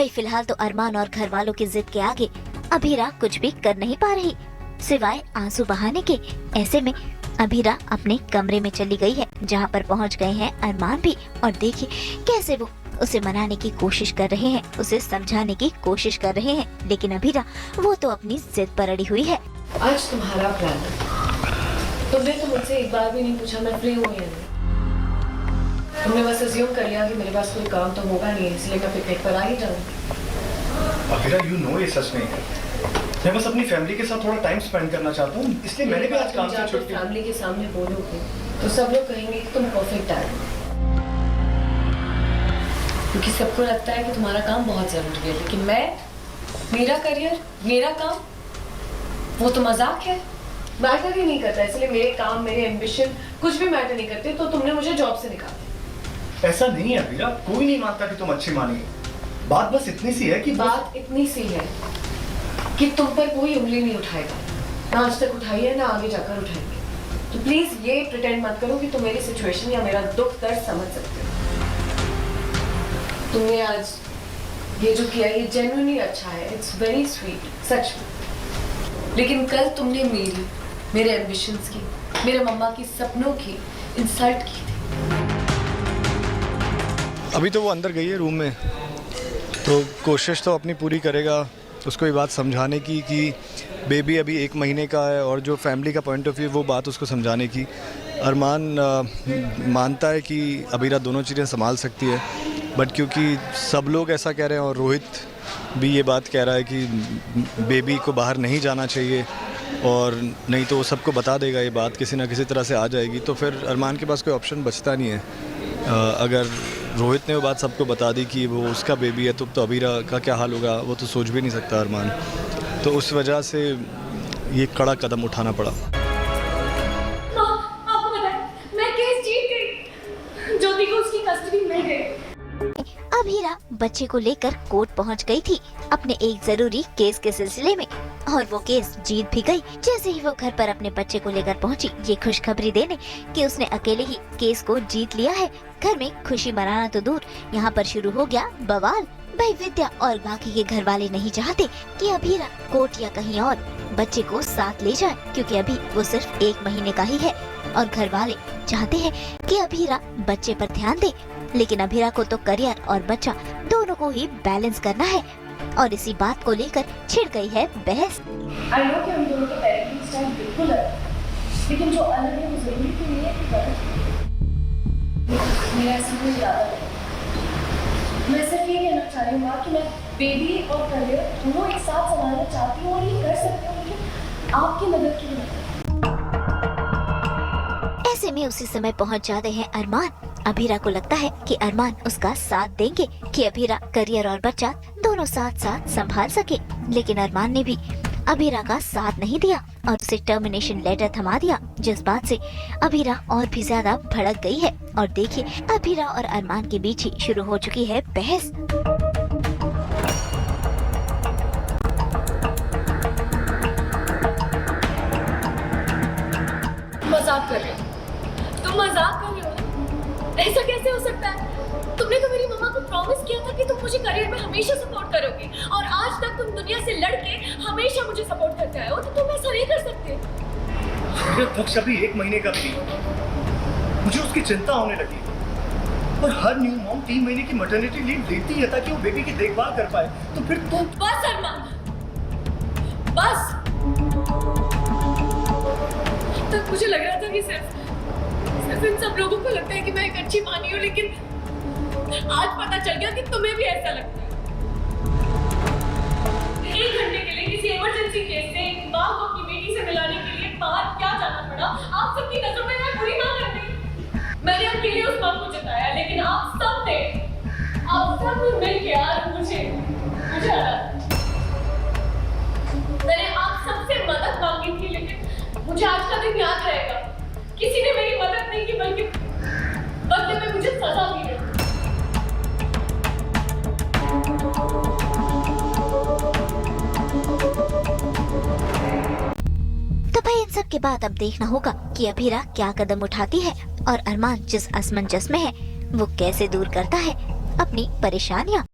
भाई फिलहाल तो अरमान और घर वालों की जिद के आगे अभीरा कुछ भी कर नहीं पा रही सिवाय आंसू बहाने के। ऐसे में अभीरा अपने कमरे में चली गई है, जहाँ पर पहुँच गए हैं अरमान भी। और देखिए कैसे वो उसे मनाने की कोशिश कर रहे हैं, उसे समझाने की कोशिश कर रहे हैं, लेकिन अभीरा वो तो अपनी जिद पर अड़ी हुई है। आज तुम्हारा प्लान है। तुमने तो मुझसे एक बार भी नहीं पूछा मैं फ्री हूँ या नहीं। तुमने बस अज्यूम कर लिया कि मेरे पास कोई काम तो होगा नहीं, इसलिए मैं पिकनिक पर आ ही जाऊंगी। अभीरा यू नो ये सच नहीं है। मैं बस अपनी फैमिली के साथ थोड़ा टाइम स्पेंड करना चाहता हूँ, इसलिए मैंने भी आज काम से छुट्टी। फैमिली के सामने बोलोगे तो सब लोग कहेंगे कि तुम परफेक्ट डैड हो, क्योंकि सबको लगता है कि तुम्हारा काम बहुत जरूरी है। लेकिन मेरा करियर, मेरा काम, वो तो मजाक है, मैटर ही नहीं करता। इसलिए मेरे काम, मेरे एम्बिशन कुछ भी मैटर नहीं करते, तो तुमने मुझे जॉब से निकाल दिया। ऐसा नहीं है अभीरा, कोई नहीं मानता कि तुम अच्छी मानी। बात बस इतनी सी है कि बात इतनी सी है कि तुम पर कोई उंगली नहीं उठाएगा, ना आज तक उठाई है ना आगे जाकर उठाएंगे। तो प्लीज ये प्रिटेंड मत करो कि तुम मेरी सिचुएशन या मेरा दुख दर्द समझ सकते हो। तुमने आज ये जो किया ये जेन्युइनली अच्छा है, इट्स वेरी स्वीट, सच में। लेकिन कल तुमने मेरे एम्बिशंस की, मेरे मम्मा की सपनों की इंसल्ट की थी। अभी तो वो अंदर गई है रूम में, तो कोशिश तो अपनी पूरी करेगा उसको ये बात समझाने की कि बेबी अभी 1 महीने का है, और जो फैमिली का पॉइंट ऑफ व्यू वो बात उसको समझाने की। अरमान मानता है कि अभीरा दोनों चीज़ें संभाल सकती है, बट क्योंकि सब लोग ऐसा कह रहे हैं और रोहित भी ये बात कह रहा है कि बेबी को बाहर नहीं जाना चाहिए, और नहीं तो वो सबको बता देगा ये बात, किसी ना किसी तरह से आ जाएगी, तो फिर अरमान के पास कोई ऑप्शन बचता नहीं है। अगर रोहित ने वो बात सबको बता दी कि वो उसका बेबी है, तो अभीरा का क्या हाल होगा वो तो सोच भी नहीं सकता अरमान। तो उस वजह से ये कड़ा कदम उठाना पड़ा। अभीरा बच्चे को लेकर कोर्ट पहुंच गई थी अपने एक जरूरी केस के सिलसिले में, और वो केस जीत भी गई। जैसे ही वो घर पर अपने बच्चे को लेकर पहुंची ये खुशखबरी देने कि उसने अकेले ही केस को जीत लिया है, घर में खुशी मनाना तो दूर, यहाँ पर शुरू हो गया बवाल। भाई विद्या और बाकी के घर वाले नहीं चाहते कि अभीरा कोर्ट या कहीं और बच्चे को साथ ले जाए, क्योंकि अभी वो सिर्फ 1 महीने का ही है, और घर वाले चाहते हैं कि अभीरा बच्चे पर ध्यान दे। लेकिन अभीरा को तो करियर और बच्चा दोनों को ही बैलेंस करना है, और इसी बात को लेकर छिड़ गई है बहस। आई नो कि हम दोनों के पेरेंटिंग स्टाइल बिल्कुल अलग है, लेकिन जो अलग है वो जरूरी तो नहीं है कि गलत है। मेरा ऐसा कोई इरादा नहीं। मैं सिर्फ ये कहना चाह रही हूँ कि मैं बेबी और करियर दोनों एक साथ संभालना चाहती हूँ, और ये कर सकती हूँ, लेकिन आपकी मदद की जरूरत है। ऐसे में उसी समय पहुंच जाते हैं अरमान। अभीरा को लगता है कि अरमान उसका साथ देंगे कि अभीरा करियर और बच्चा दोनों साथ साथ संभाल सके, लेकिन अरमान ने भी अभीरा का साथ नहीं दिया और उसे टर्मिनेशन लेटर थमा दिया, जिस बात से अभीरा और भी ज्यादा भड़क गई है। और देखिए अभीरा और अरमान के बीच ही शुरू हो चुकी है बहस। मजाक कर रहे हो तुम, मजाक कर रहे हो? ऐसा कैसे हो सकता है? तुमने तो मेरी मम्मा को प्रॉमिस किया था कि तुम मुझे करियर में हमेशा सपोर्ट करोगे, और आज तक तुम दुनिया से लड़के हमेशा मुझे सपोर्ट करते आए हो, तो तुम ऐसा नहीं कर सकते। मेरा दक्ष अभी 1 महीने का भी, मुझे उसकी चिंता होने लगी। और हर न्यू मॉम 3 महीने की मैटरनिटी लीव लेती है ताकि वो बेबी की देखभाल कर पाए, तो फिर तुम बस अरमान, बस। तक मुझे लग रहा था कि सिर्फ इन सब लोगों को लगता है कि मैं एक अच्छी मानी हूँ, लेकिन आज पता चल गया कि तुम्हें भी ऐसा लगता है। 1 घंटे के लिए किसी इमरजेंसी केस से एक माँ को अपनी बेटी से मिलाने के लिए बाहर क्या जाना पड़ा? आप सबकी नजरों में मैं बुरी माँ कर गई। मैंने अकेले उस माँ को जिताया, लेकिन आप सब ने मिल के यार मुझे हरा। मैंने आप सबसे मदद मांगी थी, लेकिन मुझे आज का दिन याद रहेगा। किसी ने मेरी मदद नहीं की, बल्कि बदले में मुझे सजा दी है। तो भाई इन सब के बाद अब देखना होगा कि अभीरा क्या कदम उठाती है, और अरमान जिस असमंजस में है वो कैसे दूर करता है अपनी परेशानियां।